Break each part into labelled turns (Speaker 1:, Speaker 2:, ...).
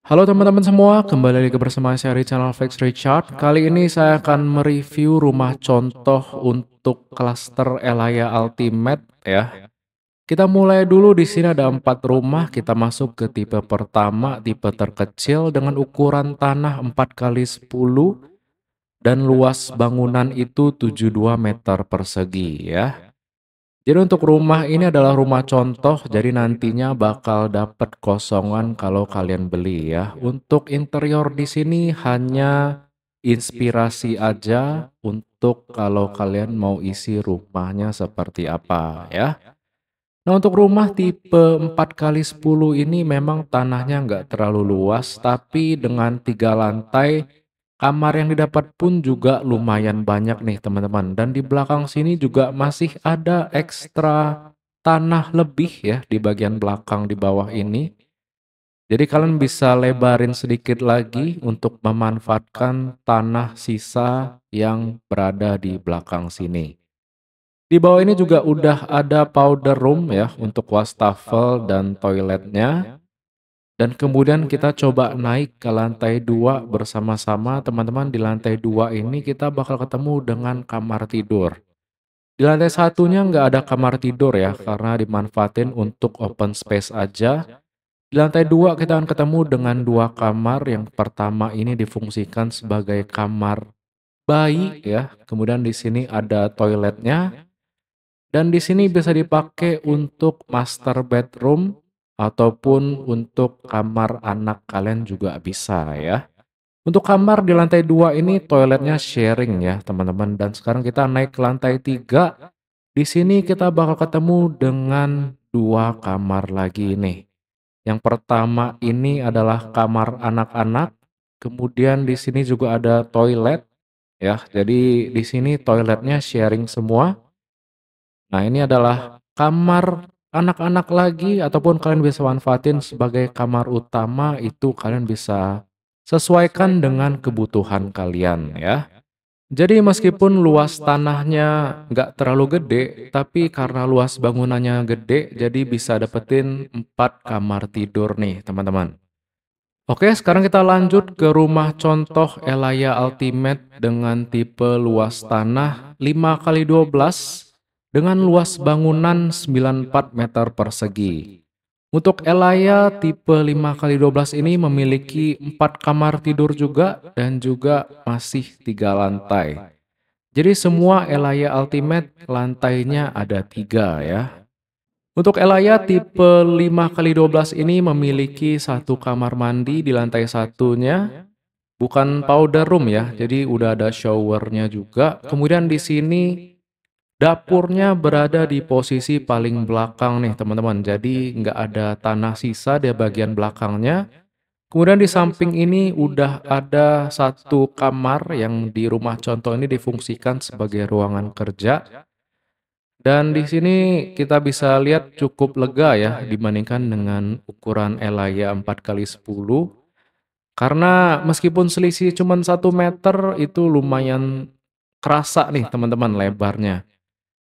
Speaker 1: Halo teman-teman semua, kembali lagi bersama saya di channel Flex Richard. Kali ini saya akan mereview rumah contoh untuk klaster Elaya Ultimate ya. Kita mulai dulu di sini ada 4 rumah, kita masuk ke tipe pertama, tipe terkecil dengan ukuran tanah 4 kali 10 dan luas bangunan itu 72 meter persegi ya. Jadi untuk rumah ini adalah rumah contoh, jadi nantinya bakal dapat kosongan kalau kalian beli ya. Untuk interior di sini hanya inspirasi aja untuk kalau kalian mau isi rumahnya seperti apa ya. Nah untuk rumah tipe 4 kali 10 ini memang tanahnya nggak terlalu luas, tapi dengan 3 lantai, kamar yang didapat pun juga lumayan banyak nih teman-teman. Dan di belakang sini juga masih ada ekstra tanah lebih ya di bagian belakang di bawah ini. Jadi kalian bisa lebarin sedikit lagi untuk memanfaatkan tanah sisa yang berada di belakang sini. Di bawah ini juga udah ada powder room ya untuk wastafel dan toiletnya. Dan kemudian kita coba naik ke lantai 2 bersama-sama teman-teman. Di lantai 2 ini kita bakal ketemu dengan kamar tidur. Di lantai satunya nggak ada kamar tidur ya, karena dimanfaatin untuk open space aja. Di lantai 2 kita akan ketemu dengan 2 kamar. Yang pertama ini difungsikan sebagai kamar bayi ya. Kemudian di sini ada toiletnya. Dan di sini bisa dipakai untuk master bedroom ataupun untuk kamar anak kalian juga bisa ya. Untuk kamar di lantai 2 ini toiletnya sharing ya teman-teman. Dan sekarang kita naik ke lantai 3. Di sini kita bakal ketemu dengan 2 kamar lagi nih. Yang pertama ini adalah kamar anak-anak. Kemudian di sini juga ada toilet ya. Jadi di sini toiletnya sharing semua. Nah, ini adalah kamar anak-anak lagi ataupun kalian bisa manfaatin sebagai kamar utama, itu kalian bisa sesuaikan dengan kebutuhan kalian ya. Jadi meskipun luas tanahnya nggak terlalu gede, tapi karena luas bangunannya gede, jadi bisa dapetin 4 kamar tidur nih teman-teman. Oke, sekarang kita lanjut ke rumah contoh Elaya Ultimate dengan tipe luas tanah 5 kali 12 dengan luas bangunan 94 meter persegi. Untuk Elaya tipe 5 kali 12 ini memiliki 4 kamar tidur juga dan juga masih 3 lantai. Jadi semua Elaya Ultimate lantainya ada 3 ya. Untuk Elaya tipe 5 kali 12 ini memiliki 1 kamar mandi di lantai satunya, bukan powder room ya, jadi udah ada showernya juga. Kemudian di sini dapurnya berada di posisi paling belakang nih teman-teman, jadi nggak ada tanah sisa di bagian belakangnya. Kemudian di samping ini udah ada 1 kamar yang di rumah contoh ini difungsikan sebagai ruangan kerja. Dan di sini kita bisa lihat cukup lega ya dibandingkan dengan ukuran Elaya 4 kali 10. Karena meskipun selisih cuma 1 meter itu lumayan kerasa nih teman-teman lebarnya.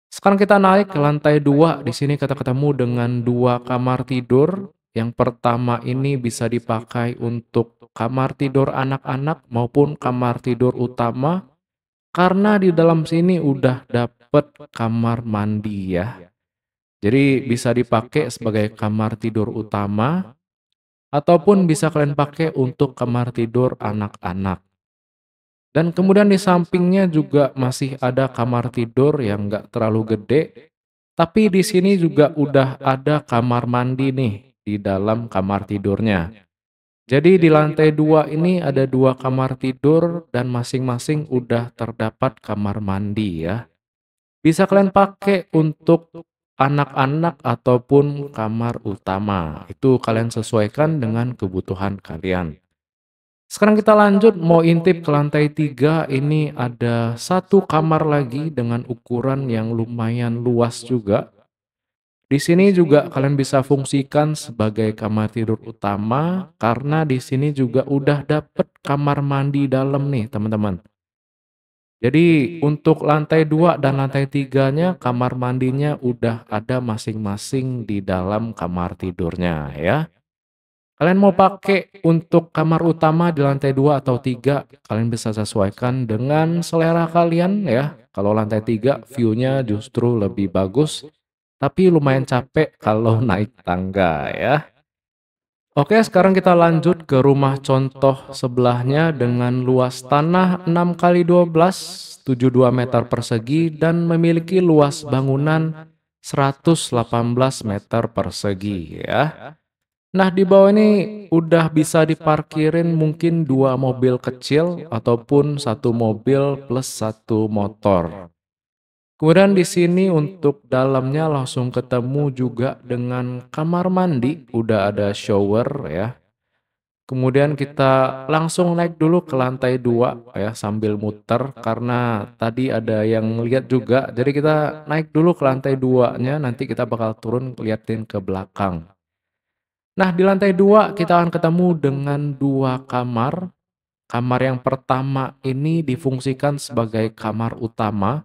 Speaker 1: Sekarang kita naik ke lantai 2. Di sini kita ketemu dengan 2 kamar tidur. Yang pertama ini bisa dipakai untuk kamar tidur anak-anak maupun kamar tidur utama. Karena di dalam sini udah dapet kamar mandi ya. Jadi bisa dipakai sebagai kamar tidur utama ataupun bisa kalian pakai untuk kamar tidur anak-anak. Dan kemudian di sampingnya juga masih ada kamar tidur yang nggak terlalu gede, tapi di sini juga udah ada kamar mandi nih di dalam kamar tidurnya. Jadi di lantai 2 ini ada 2 kamar tidur dan masing-masing udah terdapat kamar mandi ya. Bisa kalian pakai untuk anak-anak ataupun kamar utama. Itu kalian sesuaikan dengan kebutuhan kalian. Sekarang kita lanjut mau intip ke lantai 3. Ini ada 1 kamar lagi dengan ukuran yang lumayan luas juga. Di sini juga kalian bisa fungsikan sebagai kamar tidur utama karena di sini juga udah dapet kamar mandi dalam nih teman-teman. Jadi untuk lantai 2 dan lantai 3-nya kamar mandinya udah ada masing-masing di dalam kamar tidurnya ya. Kalian mau pakai untuk kamar utama di lantai 2 atau 3, kalian bisa sesuaikan dengan selera kalian ya. Kalau lantai 3 view-nya justru lebih bagus, tapi lumayan capek kalau naik tangga ya. Oke, sekarang kita lanjut ke rumah contoh sebelahnya dengan luas tanah 6 kali 12, 72 meter persegi dan memiliki luas bangunan 118 meter persegi ya. Nah, di bawah ini udah bisa diparkirin mungkin dua mobil kecil ataupun satu mobil plus satu motor. Kemudian di sini untuk dalamnya langsung ketemu juga dengan kamar mandi, udah ada shower ya. Kemudian kita langsung naik dulu ke lantai 2 ya sambil muter karena tadi ada yang lihat juga. Jadi kita naik dulu ke lantai 2-nya, nanti kita bakal turun liatin ke belakang. Nah, di lantai 2 kita akan ketemu dengan dua kamar. Kamar yang pertama ini difungsikan sebagai kamar utama.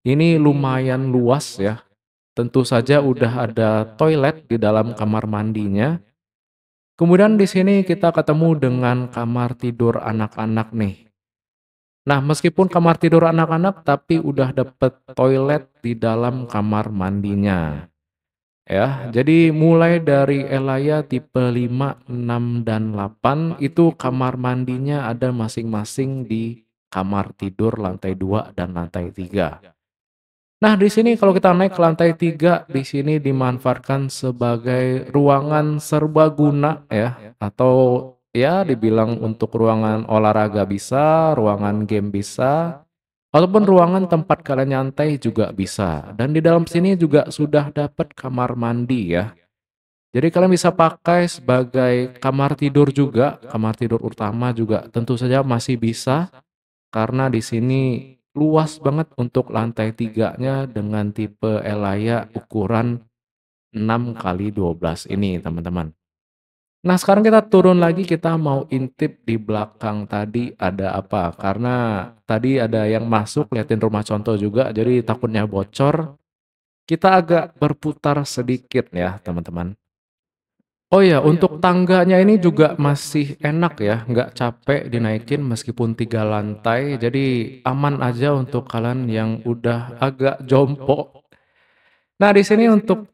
Speaker 1: Ini lumayan luas ya. Tentu saja udah ada toilet di dalam kamar mandinya. Kemudian di sini kita ketemu dengan kamar tidur anak-anak nih. Nah, meskipun kamar tidur anak-anak tapi udah dapet toilet di dalam kamar mandinya. Ya, jadi mulai dari Elaya tipe 5, 6, dan 8 itu kamar mandinya ada masing-masing di kamar tidur lantai 2 dan lantai 3. Nah, di sini kalau kita naik ke lantai 3, di sini dimanfaatkan sebagai ruangan serbaguna ya, atau ya dibilang untuk ruangan olahraga bisa, ruangan game bisa, ataupun ruangan tempat kalian nyantai juga bisa. Dan di dalam sini juga sudah dapat kamar mandi ya. Jadi kalian bisa pakai sebagai kamar tidur juga, kamar tidur utama juga tentu saja masih bisa karena di sini luas banget untuk lantai tiganya dengan tipe Elaya ukuran 6 kali 12 ini teman-teman. Nah, sekarang kita turun lagi, kita mau intip di belakang tadi ada apa. Karena tadi ada yang masuk liatin rumah contoh juga, jadi takutnya bocor. Kita agak berputar sedikit ya, teman-teman. Oh ya, untuk tangganya ini juga masih enak ya, nggak capek dinaikin meskipun 3 lantai, jadi aman aja untuk kalian yang udah agak jompo. Nah, di sini untuk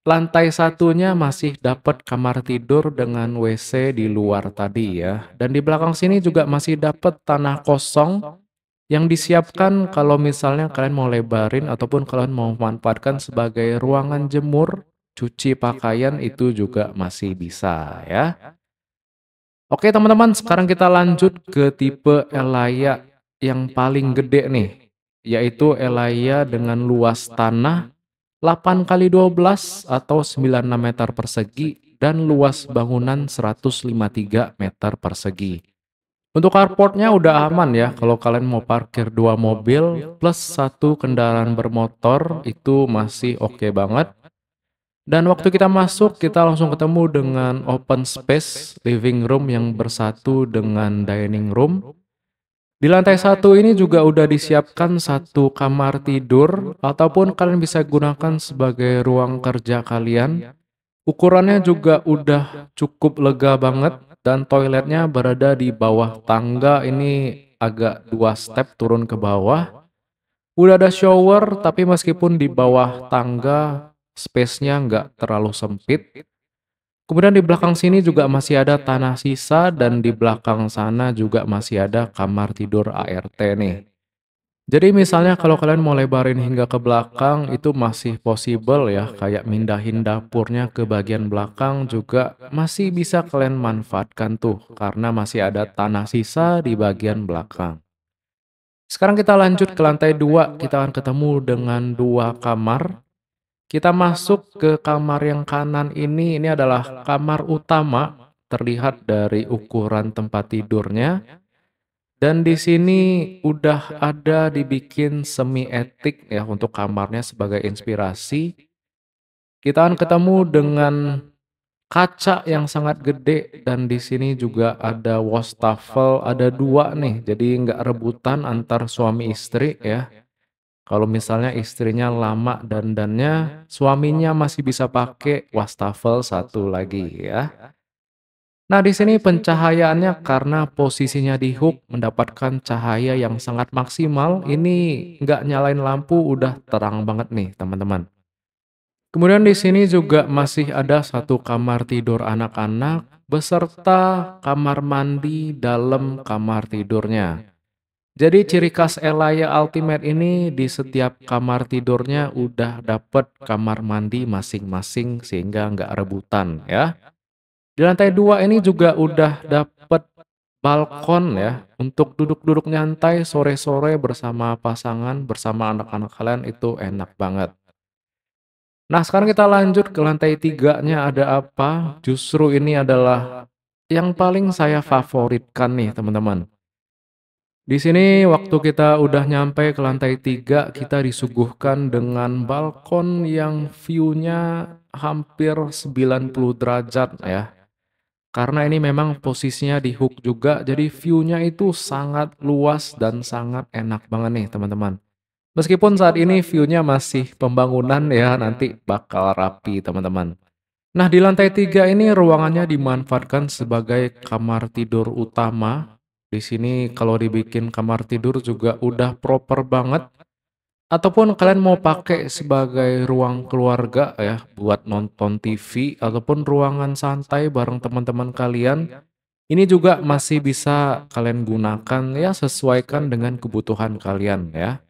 Speaker 1: lantai satunya masih dapat kamar tidur dengan WC di luar tadi ya. Dan di belakang sini juga masih dapat tanah kosong yang disiapkan kalau misalnya kalian mau lebarin ataupun kalian mau manfaatkan sebagai ruangan jemur, cuci pakaian itu juga masih bisa ya. Oke teman-teman, sekarang kita lanjut ke tipe Elaya yang paling gede nih, yaitu Elaya dengan luas tanah 8 kali 12 atau 96 meter persegi dan luas bangunan 153 meter persegi. Untuk carportnya udah aman ya, kalau kalian mau parkir dua mobil plus satu kendaraan bermotor itu masih oke banget. Dan waktu kita masuk, kita langsung ketemu dengan open space living room yang bersatu dengan dining room. Di lantai satu ini juga udah disiapkan satu kamar tidur, ataupun kalian bisa gunakan sebagai ruang kerja kalian. Ukurannya juga udah cukup lega banget, dan toiletnya berada di bawah tangga, ini agak 2 step turun ke bawah. Udah ada shower, tapi meskipun di bawah tangga, space-nya nggak terlalu sempit. Kemudian di belakang sini juga masih ada tanah sisa dan di belakang sana juga masih ada kamar tidur ART nih. Jadi misalnya kalau kalian mau lebarin hingga ke belakang itu masih possible ya, kayak mindahin dapurnya ke bagian belakang juga masih bisa kalian manfaatkan tuh karena masih ada tanah sisa di bagian belakang. Sekarang kita lanjut ke lantai 2, kita akan ketemu dengan dua kamar. Kita masuk ke kamar yang kanan ini adalah kamar utama, terlihat dari ukuran tempat tidurnya. Dan di sini udah ada dibikin semi etik ya untuk kamarnya sebagai inspirasi. Kita akan ketemu dengan kaca yang sangat gede dan di sini juga ada wastafel, ada dua nih, jadi nggak rebutan antar suami istri ya. Kalau misalnya istrinya lama dandannya, suaminya masih bisa pakai wastafel satu lagi ya. Nah, di sini pencahayaannya karena posisinya di hook mendapatkan cahaya yang sangat maksimal, ini nggak nyalain lampu udah terang banget nih, teman-teman. Kemudian di sini juga masih ada satu kamar tidur anak-anak beserta kamar mandi dalam kamar tidurnya. Jadi ciri khas Elaya Ultimate ini di setiap kamar tidurnya udah dapet kamar mandi masing-masing sehingga nggak rebutan ya. Di lantai 2 ini juga udah dapet balkon ya untuk duduk-duduk nyantai sore-sore bersama pasangan, bersama anak-anak kalian itu enak banget. Nah, sekarang kita lanjut ke lantai tiganya ada apa? Justru ini adalah yang paling saya favoritkan nih, teman-teman. Di sini waktu kita udah nyampe ke lantai 3, kita disuguhkan dengan balkon yang view-nya hampir 90 derajat ya. Karena ini memang posisinya di hook juga, jadi view-nya itu sangat luas dan sangat enak banget nih, teman-teman. Meskipun saat ini view-nya masih pembangunan ya, nanti bakal rapi, teman-teman. Nah, di lantai 3 ini ruangannya dimanfaatkan sebagai kamar tidur utama. Di sini kalau dibikin kamar tidur juga udah proper banget. Ataupun kalian mau pakai sebagai ruang keluarga ya, buat nonton TV, ataupun ruangan santai bareng teman-teman kalian. Ini juga masih bisa kalian gunakan ya, sesuaikan dengan kebutuhan kalian ya.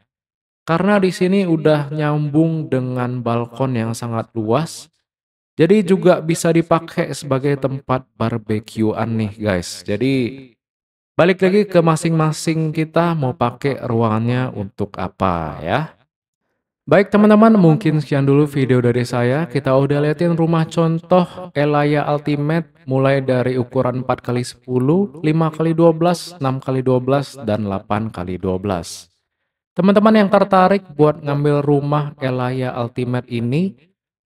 Speaker 1: Karena di sini udah nyambung dengan balkon yang sangat luas, jadi juga bisa dipakai sebagai tempat barbekyuan nih guys. Jadi balik lagi ke masing-masing kita mau pakai ruangannya untuk apa ya. Baik teman-teman, mungkin sekian dulu video dari saya. Kita udah liatin rumah contoh Elaya Ultimate mulai dari ukuran 4x10, 5x12, 6x12, dan 8x12. Teman-teman yang tertarik buat ngambil rumah Elaya Ultimate ini,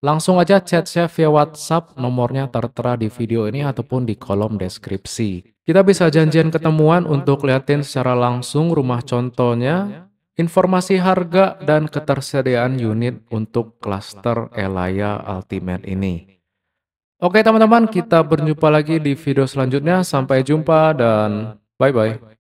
Speaker 1: langsung aja chat saya via WhatsApp, nomornya tertera di video ini ataupun di kolom deskripsi. Kita bisa janjian ketemuan untuk liatin secara langsung rumah contohnya, informasi harga dan ketersediaan unit untuk klaster Elaya Ultimate ini. Oke teman-teman, kita berjumpa lagi di video selanjutnya. Sampai jumpa dan bye-bye.